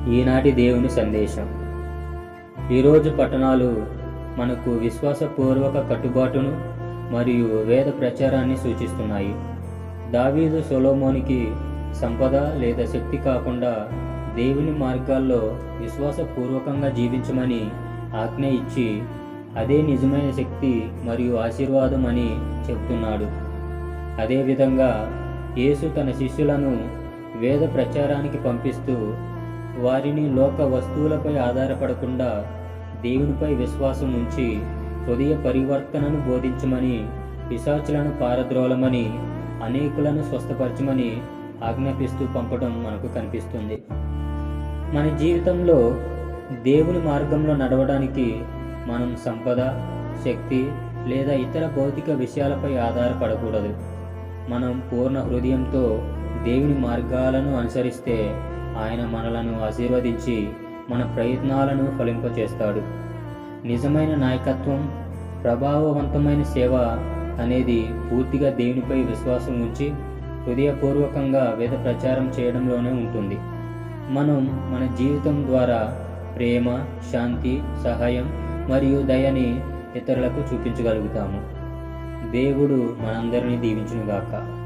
ఈనాటి దేవుని సందేశం. ఈరోజు పట్టణాలు మనకు విశ్వాసపూర్వక కట్టుబాటును మరియు వేద ప్రచారాన్ని సూచిస్తున్నాయి. దావీదు సొలొమోనుకి సంపద లేదా శక్తి కాకుండా దేవుని మార్గాల్లో విశ్వాసపూర్వకంగా జీవించమని ఆజ్ఞ ఇచ్చి అదే నిజమైన శక్తి మరియు ఆశీర్వాదం అని చెప్తున్నాడు. అదేవిధంగా యేసు తన శిష్యులను వేద ప్రచారానికి పంపిస్తూ వారిని లోక వస్తువులపై ఆధారపడకుండా దేవునిపై విశ్వాసం ఉంచి హృదయ పరివర్తనను బోధించమని, పిశాచులను పారద్రోలమని, అనేకులను స్వస్థపరచమని ఆజ్ఞాపిస్తూ పంపడం మనకు కనిపిస్తుంది. మన జీవితంలో దేవుని మార్గంలో నడవడానికి మనం సంపద, శక్తి లేదా ఇతర భౌతిక విషయాలపై ఆధారపడకూడదు. మనం పూర్ణ హృదయంతో దేవుని మార్గాలను అనుసరిస్తే ఆయన మనలను ఆశీర్వదించి మన ప్రయత్నాలను ఫలింపచేస్తాడు. నిజమైన నాయకత్వం, ప్రభావవంతమైన సేవ అనేది పూర్తిగా దేవునిపై విశ్వాసం ఉంచి హృదయపూర్వకంగా వేద ప్రచారం చేయడంలోనే ఉంటుంది. మనం మన జీవితం ద్వారా ప్రేమ, శాంతి, సహాయం మరియు దయని ఇతరులకు చూపించగలుగుతాము. దేవుడు మనందరినీ దీవించునుగాక.